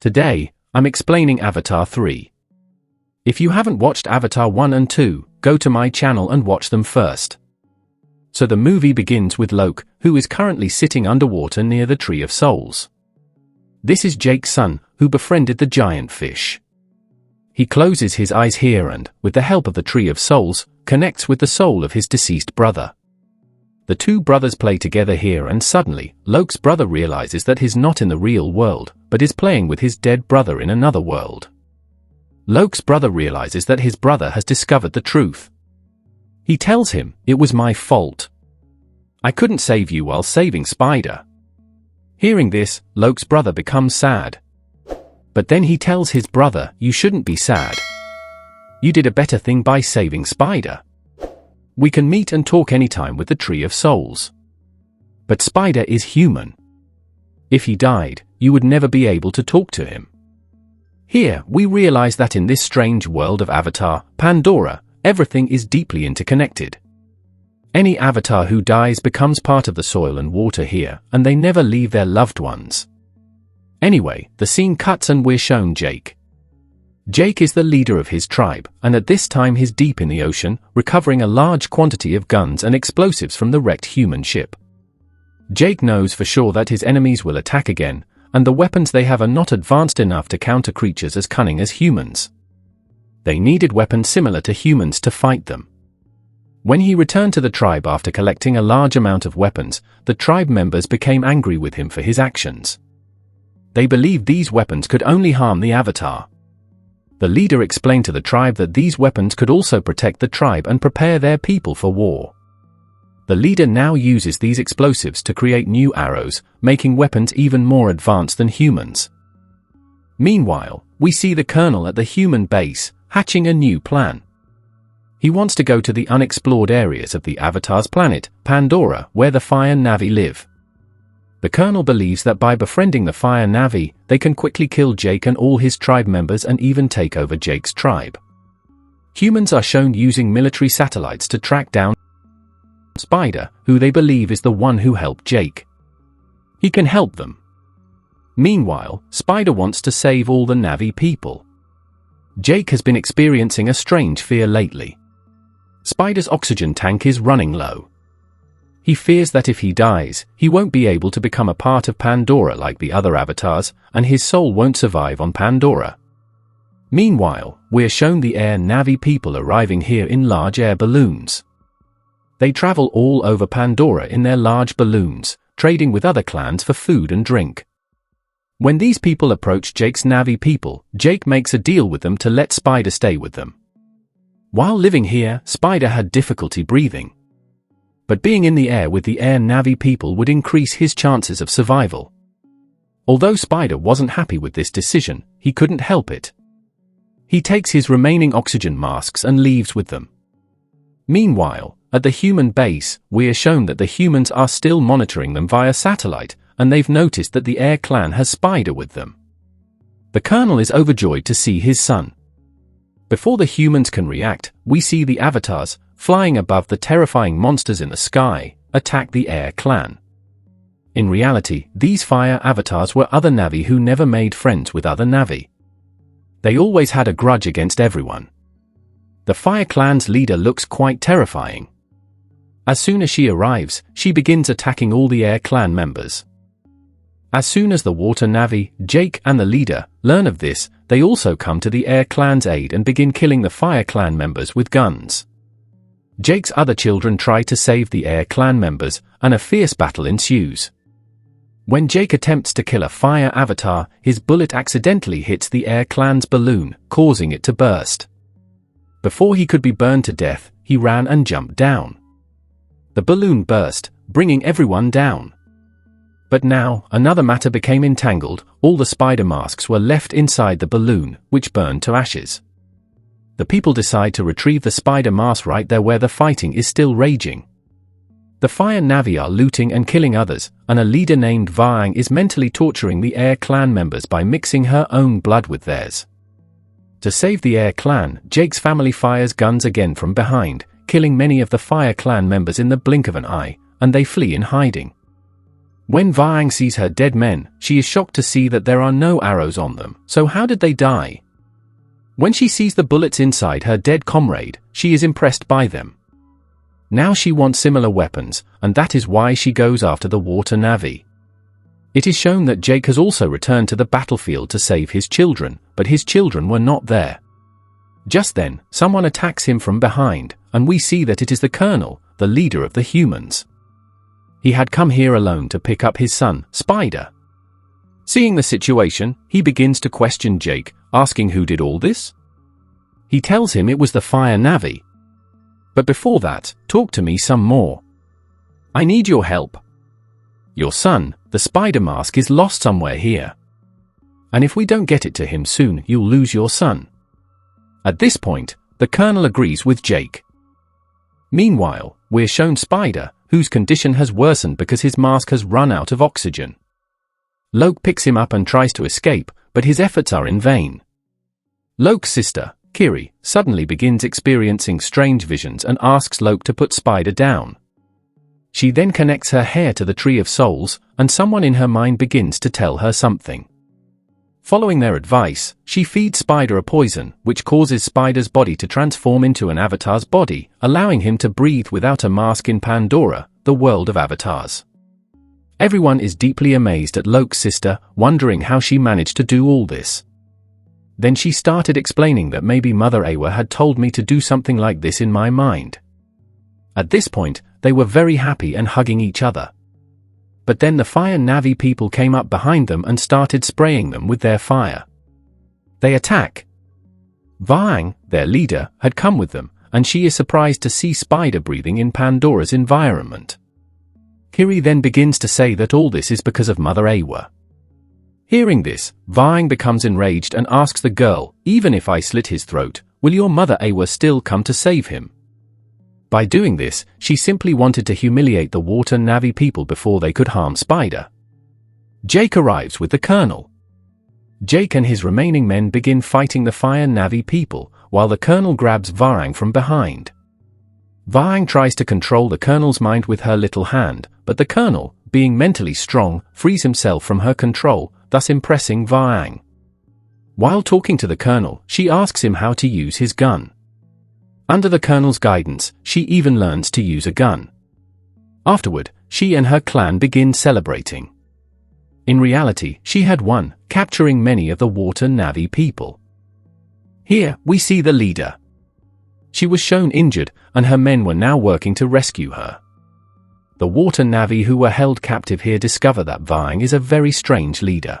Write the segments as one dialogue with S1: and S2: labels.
S1: Today, I'm explaining Avatar 3. If you haven't watched Avatar 1 and 2, go to my channel and watch them first. So the movie begins with Loke, who is currently sitting underwater near the Tree of Souls. This is Jake's son, who befriended the giant fish. He closes his eyes here and, with the help of the Tree of Souls, connects with the soul of his deceased brother. The two brothers play together here and suddenly, Loke's brother realizes that he's not in the real world, but is playing with his dead brother in another world. Loke's brother realizes that his brother has discovered the truth. He tells him, "It was my fault. I couldn't save you while saving Spider." Hearing this, Loke's brother becomes sad. But then he tells his brother, "You shouldn't be sad. You did a better thing by saving Spider. We can meet and talk anytime with the Tree of Souls. But Spider is human. If he died, you would never be able to talk to him." Here, we realize that in this strange world of Avatar, Pandora, everything is deeply interconnected. Any Avatar who dies becomes part of the soil and water here, and they never leave their loved ones. Anyway, the scene cuts and we're shown Jake. Jake is the leader of his tribe, and at this time he's deep in the ocean, recovering a large quantity of guns and explosives from the wrecked human ship. Jake knows for sure that his enemies will attack again, and the weapons they have are not advanced enough to counter creatures as cunning as humans. They needed weapons similar to humans to fight them. When he returned to the tribe after collecting a large amount of weapons, the tribe members became angry with him for his actions. They believed these weapons could only harm the Avatar. The leader explained to the tribe that these weapons could also protect the tribe and prepare their people for war. The leader now uses these explosives to create new arrows, making weapons even more advanced than humans. Meanwhile, we see the colonel at the human base, hatching a new plan. He wants to go to the unexplored areas of the Avatar's planet, Pandora, where the Fire Na'vi live. The colonel believes that by befriending the Fire Na'vi, they can quickly kill Jake and all his tribe members and even take over Jake's tribe. Humans are shown using military satellites to track down Spider, who they believe is the one who helped Jake. He can help them. Meanwhile, Spider wants to save all the Na'vi people. Jake has been experiencing a strange fear lately. Spider's oxygen tank is running low. He fears that if he dies, he won't be able to become a part of Pandora like the other avatars, and his soul won't survive on Pandora. Meanwhile, we're shown the Air Na'vi people arriving here in large air balloons. They travel all over Pandora in their large balloons, trading with other clans for food and drink. When these people approach Jake's Na'vi people, Jake makes a deal with them to let Spider stay with them. While living here, Spider had difficulty breathing. But being in the air with the Air Na'vi people would increase his chances of survival. Although Spider wasn't happy with this decision, he couldn't help it. He takes his remaining oxygen masks and leaves with them. Meanwhile, at the human base, we are shown that the humans are still monitoring them via satellite, and they've noticed that the Air Clan has Spider with them. The colonel is overjoyed to see his son. Before the humans can react, we see the avatars, flying above the terrifying monsters in the sky, attack the Air Clan. In reality, these fire avatars were other Na'vi who never made friends with other Na'vi. They always had a grudge against everyone. The Fire Clan's leader looks quite terrifying. As soon as she arrives, she begins attacking all the Air Clan members. As soon as the Water Na'vi, Jake and the leader, learn of this, they also come to the Air Clan's aid and begin killing the Fire Clan members with guns. Jake's other children try to save the Air Clan members, and a fierce battle ensues. When Jake attempts to kill a fire avatar, his bullet accidentally hits the Air Clan's balloon, causing it to burst. Before he could be burned to death, he ran and jumped down. The balloon burst, bringing everyone down. But now, another matter became entangled. All the spider masks were left inside the balloon, which burned to ashes. The people decide to retrieve the spider mask right there where the fighting is still raging. The Fire Na'vi are looting and killing others, and a leader named Vaang is mentally torturing the Air Clan members by mixing her own blood with theirs. To save the Air Clan, Jake's family fires guns again from behind, killing many of the Fire Clan members in the blink of an eye, and they flee in hiding. When Vaang sees her dead men, she is shocked to see that there are no arrows on them. So how did they die? When she sees the bullets inside her dead comrade, she is impressed by them. Now she wants similar weapons, and that is why she goes after the water Na'vi. It is shown that Jake has also returned to the battlefield to save his children, but his children were not there. Just then, someone attacks him from behind, and we see that it is the Colonel, the leader of the humans. He had come here alone to pick up his son, Spider. Seeing the situation, he begins to question Jake, asking who did all this. He tells him it was the Fire Na'vi. But before that, talk to me some more. I need your help. Your son, the Spider Mask, is lost somewhere here. And if we don't get it to him soon, you'll lose your son. At this point, the Colonel agrees with Jake. Meanwhile, we're shown Spider, whose condition has worsened because his mask has run out of oxygen. Loke picks him up and tries to escape, but his efforts are in vain. Loke's sister, Kiri, suddenly begins experiencing strange visions and asks Loke to put Spider down. She then connects her hair to the Tree of Souls, and someone in her mind begins to tell her something. Following their advice, she feeds Spider a poison, which causes Spider's body to transform into an avatar's body, allowing him to breathe without a mask in Pandora, the world of avatars. Everyone is deeply amazed at Loke's sister, wondering how she managed to do all this. Then she started explaining that maybe Mother Awa had told me to do something like this in my mind. At this point, they were very happy and hugging each other. But then the Fire Na'vi people came up behind them and started spraying them with their fire. They attack. Vaang, their leader, had come with them, and she is surprised to see Spider breathing in Pandora's environment. Kiri then begins to say that all this is because of Mother Awa. Hearing this, Vaang becomes enraged and asks the girl, even if I slit his throat, will your Mother Awa still come to save him? By doing this, she simply wanted to humiliate the Water Na'vi people before they could harm Spider. Jake arrives with the Colonel. Jake and his remaining men begin fighting the Fire Na'vi people, while the Colonel grabs Vaang from behind. Vaang tries to control the Colonel's mind with her little hand, but the Colonel, being mentally strong, frees himself from her control, thus impressing Vaang. While talking to the Colonel, she asks him how to use his gun. Under the Colonel's guidance, she even learns to use a gun. Afterward, she and her clan begin celebrating. In reality, she had won, capturing many of the Water Na'vi people. Here, we see the leader. She was shown injured, and her men were now working to rescue her. The Water Na'vi who were held captive here discover that Vaang is a very strange leader.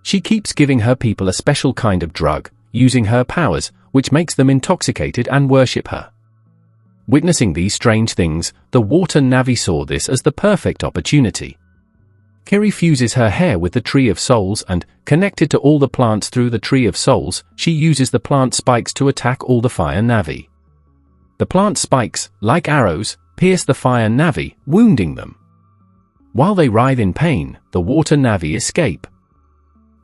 S1: She keeps giving her people a special kind of drug, using her powers, which makes them intoxicated and worship her. Witnessing these strange things, the Water Na'vi saw this as the perfect opportunity. Kiri fuses her hair with the Tree of Souls and, connected to all the plants through the Tree of Souls, she uses the plant spikes to attack all the Fire Na'vi. The plant spikes, like arrows, pierce the Fire Na'vi, wounding them. While they writhe in pain, the Water Na'vi escape.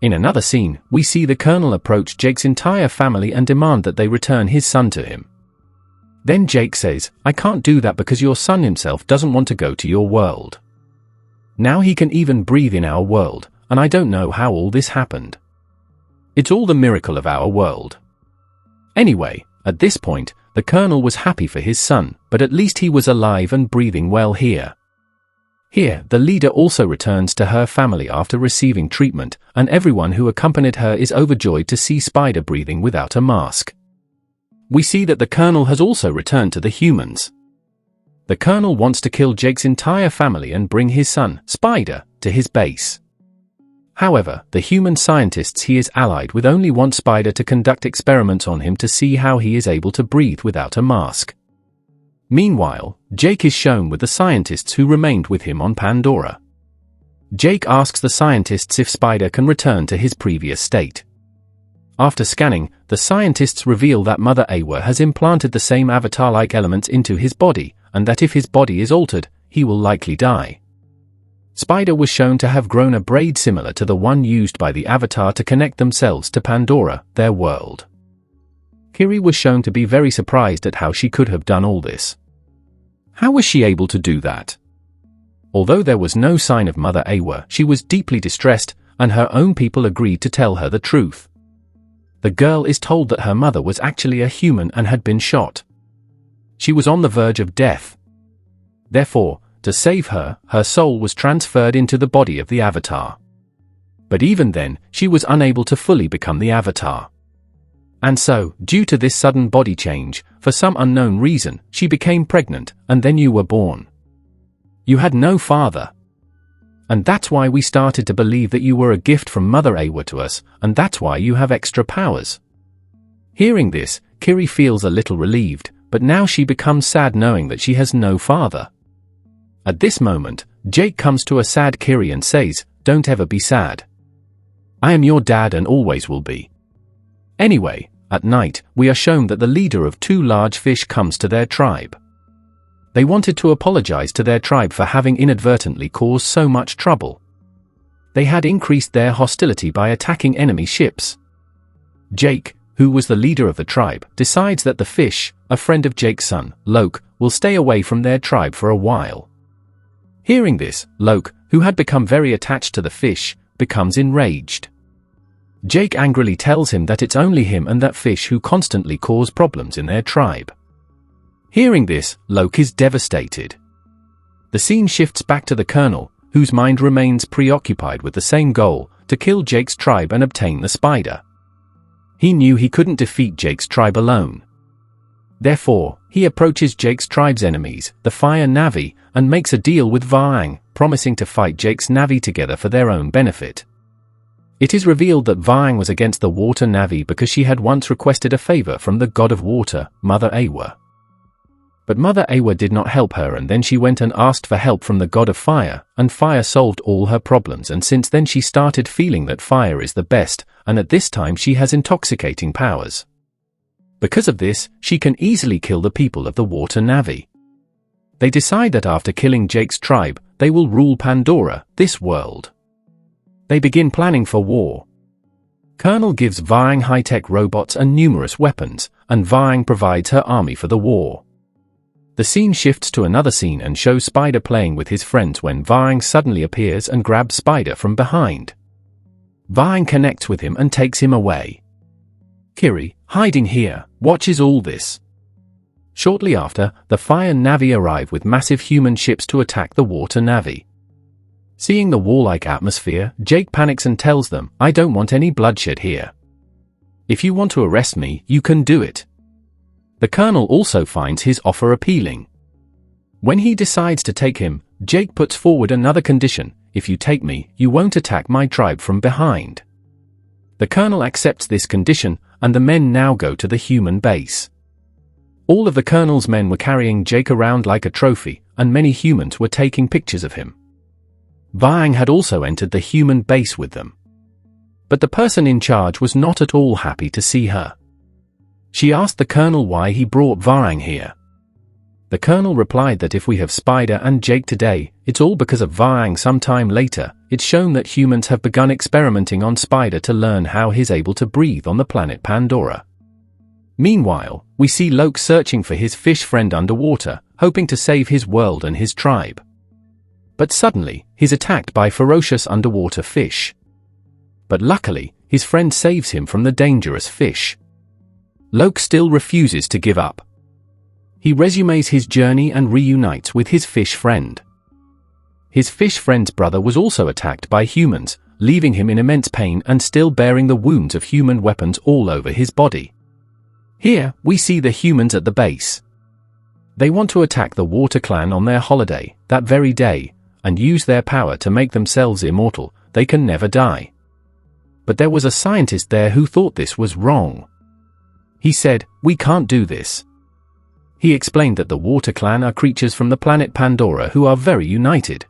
S1: In another scene, we see the Colonel approach Jake's entire family and demand that they return his son to him. Then Jake says, I can't do that because your son himself doesn't want to go to your world. Now he can even breathe in our world, and I don't know how all this happened. It's all the miracle of our world. Anyway, at this point, the Colonel was happy for his son, but at least he was alive and breathing well here. Here, the leader also returns to her family after receiving treatment, and everyone who accompanied her is overjoyed to see Spider breathing without a mask. We see that the Colonel has also returned to the humans. The Colonel wants to kill Jake's entire family and bring his son, Spider, to his base. However, the human scientists he is allied with only want Spider to conduct experiments on him to see how he is able to breathe without a mask. Meanwhile, Jake is shown with the scientists who remained with him on Pandora. Jake asks the scientists if Spider can return to his previous state. After scanning, the scientists reveal that Mother Awa has implanted the same avatar-like elements into his body, and that if his body is altered, he will likely die. Spider was shown to have grown a braid similar to the one used by the Avatar to connect themselves to Pandora, their world. Kiri was shown to be very surprised at how she could have done all this. How was she able to do that? Although there was no sign of Mother Awa, she was deeply distressed, and her own people agreed to tell her the truth. The girl is told that her mother was actually a human and had been shot. She was on the verge of death. Therefore, to save her, her soul was transferred into the body of the Avatar. But even then, she was unable to fully become the Avatar. And so, due to this sudden body change, for some unknown reason, she became pregnant, and then you were born. You had no father. And that's why we started to believe that you were a gift from Mother Awa to us, and that's why you have extra powers. Hearing this, Kiri feels a little relieved, but now she becomes sad knowing that she has no father. At this moment, Jake comes to a sad Kiri and says, "Don't ever be sad. I am your dad and always will be." Anyway, at night, we are shown that the leader of two large fish comes to their tribe. They wanted to apologize to their tribe for having inadvertently caused so much trouble. They had increased their hostility by attacking enemy ships. Jake, who was the leader of the tribe, decides that the fish, a friend of Jake's son, Loke, will stay away from their tribe for a while. Hearing this, Loke, who had become very attached to the fish, becomes enraged. Jake angrily tells him that it's only him and that fish who constantly cause problems in their tribe. Hearing this, Loke is devastated. The scene shifts back to the Colonel, whose mind remains preoccupied with the same goal, to kill Jake's tribe and obtain the spider. He knew he couldn't defeat Jake's tribe alone. Therefore, he approaches Jake's tribe's enemies, the Fire Na'vi, and makes a deal with Vaang, promising to fight Jake's Na'vi together for their own benefit. It is revealed that Vaang was against the Water Na'vi because she had once requested a favor from the god of water, Mother Awa. But Mother Awa did not help her, and then she went and asked for help from the god of fire, and fire solved all her problems, and since then she started feeling that fire is the best, and at this time she has intoxicating powers. Because of this, she can easily kill the people of the Water Na'vi. They decide that after killing Jake's tribe, they will rule Pandora, this world. They begin planning for war. Colonel gives Vaang high-tech robots and numerous weapons, and Vaang provides her army for the war. The scene shifts to another scene and shows Spider playing with his friends when Vaang suddenly appears and grabs Spider from behind. Vaang connects with him and takes him away. Kiri, hiding here, watches all this. Shortly after, the Fire Na'vi arrive with massive human ships to attack the Water Na'vi. Seeing the war-like atmosphere, Jake panics and tells them, "I don't want any bloodshed here. If you want to arrest me, you can do it." The Colonel also finds his offer appealing. When he decides to take him, Jake puts forward another condition: "If you take me, you won't attack my tribe from behind." The Colonel accepts this condition, and the men now go to the human base. All of the Colonel's men were carrying Jake around like a trophy, and many humans were taking pictures of him. Vaang had also entered the human base with them. But the person in charge was not at all happy to see her. She asked the Colonel why he brought Vaang here. The Colonel replied that if we have Spider and Jake today, it's all because of Vaang. Sometime later, it's shown that humans have begun experimenting on Spider to learn how he's able to breathe on the planet Pandora. Meanwhile, we see Loke searching for his fish friend underwater, hoping to save his world and his tribe. But suddenly, he's attacked by ferocious underwater fish. But luckily, his friend saves him from the dangerous fish. Loke still refuses to give up. He resumes his journey and reunites with his fish friend. His fish friend's brother was also attacked by humans, leaving him in immense pain and still bearing the wounds of human weapons all over his body. Here, we see the humans at the base. They want to attack the Water Clan on their holiday, that very day, and use their power to make themselves immortal. They can never die. But there was a scientist there who thought this was wrong. He said, "We can't do this." He explained that the Water Clan are creatures from the planet Pandora who are very united.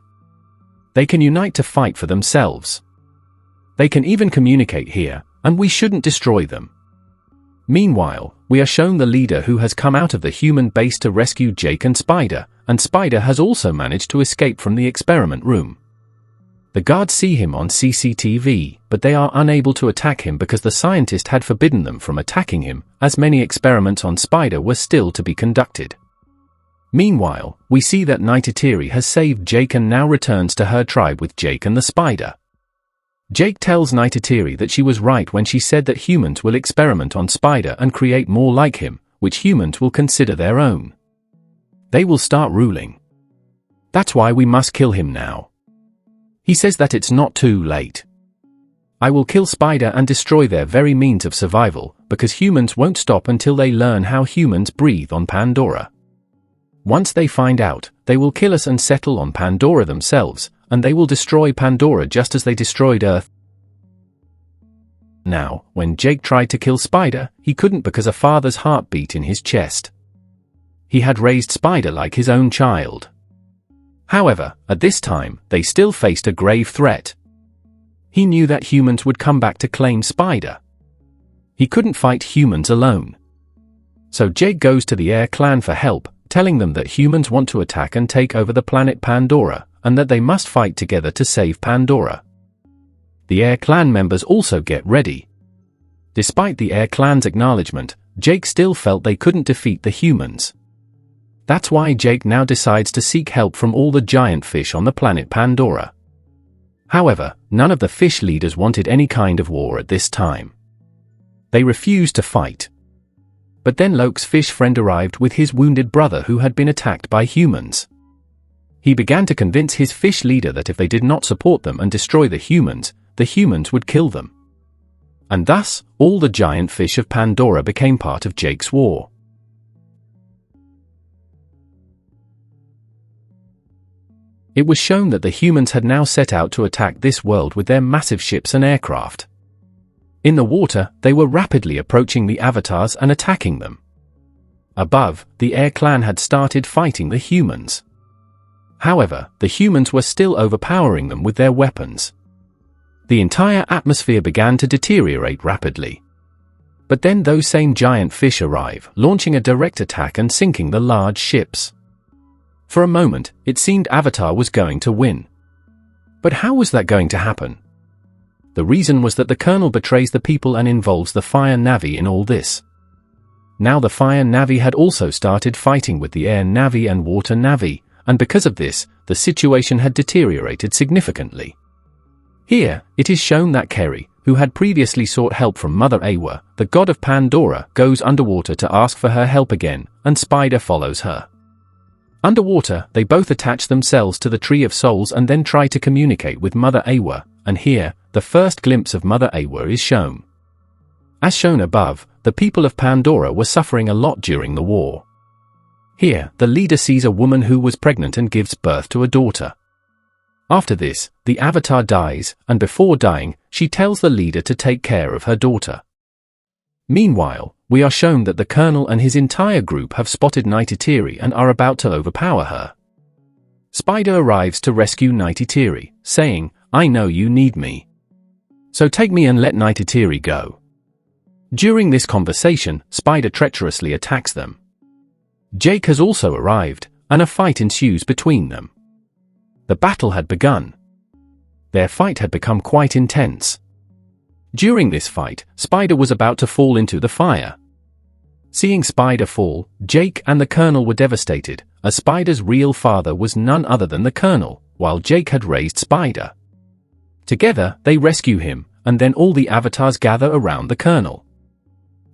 S1: They can unite to fight for themselves. They can even communicate here, and we shouldn't destroy them. Meanwhile, we are shown the leader who has come out of the human base to rescue Jake and Spider has also managed to escape from the experiment room. The guards see him on CCTV, but they are unable to attack him because the scientist had forbidden them from attacking him, as many experiments on Spider were still to be conducted. Meanwhile, we see that Nightiri has saved Jake and now returns to her tribe with Jake and the spider. Jake tells Nightiri that she was right when she said that humans will experiment on Spider and create more like him, which humans will consider their own. They will start ruling. That's why we must kill him now. He says that it's not too late. I will kill Spider and destroy their very means of survival, because humans won't stop until they learn how humans breathe on Pandora. Once they find out, they will kill us and settle on Pandora themselves, and they will destroy Pandora just as they destroyed Earth. Now, when Jake tried to kill Spider, he couldn't because a father's heart beat in his chest. He had raised Spider like his own child. However, at this time, they still faced a grave threat. He knew that humans would come back to claim Spider. He couldn't fight humans alone. So Jake goes to the Air Clan for help, telling them that humans want to attack and take over the planet Pandora, and that they must fight together to save Pandora. The Air Clan members also get ready. Despite the Air Clan's acknowledgement, Jake still felt they couldn't defeat the humans. That's why Jake now decides to seek help from all the giant fish on the planet Pandora. However, none of the fish leaders wanted any kind of war at this time. They refused to fight. But then Loke's fish friend arrived with his wounded brother who had been attacked by humans. He began to convince his fish leader that if they did not support them and destroy the humans would kill them. And thus, all the giant fish of Pandora became part of Jake's war. It was shown that the humans had now set out to attack this world with their massive ships and aircraft. In the water, they were rapidly approaching the avatars and attacking them. Above, the Air Clan had started fighting the humans. However, the humans were still overpowering them with their weapons. The entire atmosphere began to deteriorate rapidly. But then those same giant fish arrive, launching a direct attack and sinking the large ships. For a moment, it seemed Avatar was going to win. But how was that going to happen? The reason was that the Colonel betrays the people and involves the Fire Navy in all this. Now the Fire Navy had also started fighting with the Air Navy and Water Navy, and because of this, the situation had deteriorated significantly. Here, it is shown that Kerry, who had previously sought help from Mother Awa, the god of Pandora, goes underwater to ask for her help again, and Spider follows her. Underwater, they both attach themselves to the Tree of Souls and then try to communicate with Mother Awa, and here, the first glimpse of Mother Awa is shown. As shown above, the people of Pandora were suffering a lot during the war. Here, the leader sees a woman who was pregnant and gives birth to a daughter. After this, the Avatar dies, and before dying, she tells the leader to take care of her daughter. Meanwhile, we are shown that the Colonel and his entire group have spotted Nightiri and are about to overpower her. Spider arrives to rescue Nightiri, saying, "I know you need me. So take me and let Nightiri go." During this conversation, Spider treacherously attacks them. Jake has also arrived, and a fight ensues between them. The battle had begun. Their fight had become quite intense. During this fight, Spider was about to fall into the fire. Seeing Spider fall, Jake and the Colonel were devastated, as Spider's real father was none other than the Colonel, while Jake had raised Spider. Together, they rescue him, and then all the avatars gather around the Colonel.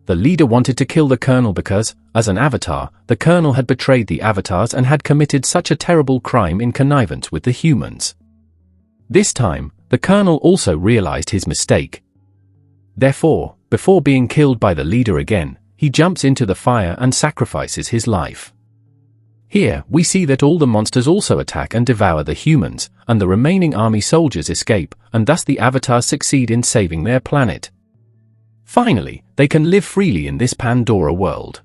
S1: The leader wanted to kill the Colonel because, as an avatar, the Colonel had betrayed the avatars and had committed such a terrible crime in connivance with the humans. This time, the Colonel also realized his mistake. Therefore, before being killed by the leader again, he jumps into the fire and sacrifices his life. Here, we see that all the monsters also attack and devour the humans, and the remaining army soldiers escape, and thus the avatars succeed in saving their planet. Finally, they can live freely in this Pandora world.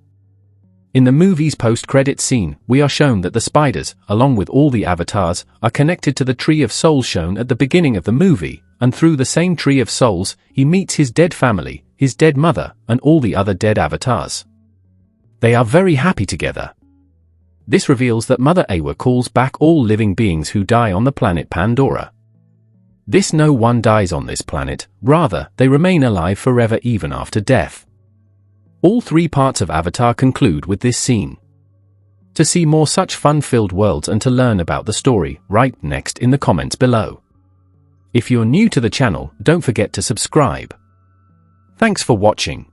S1: In the movie's post-credits scene, we are shown that the spiders, along with all the avatars, are connected to the Tree of Souls shown at the beginning of the movie, and through the same Tree of Souls, he meets his dead family, his dead mother, and all the other dead avatars. They are very happy together. This reveals that Mother Awa calls back all living beings who die on the planet Pandora. This no one dies on this planet, rather, they remain alive forever even after death. All three parts of Avatar conclude with this scene. To see more such fun-filled worlds and to learn about the story, write next in the comments below. If you're new to the channel, don't forget to subscribe. Thanks for watching.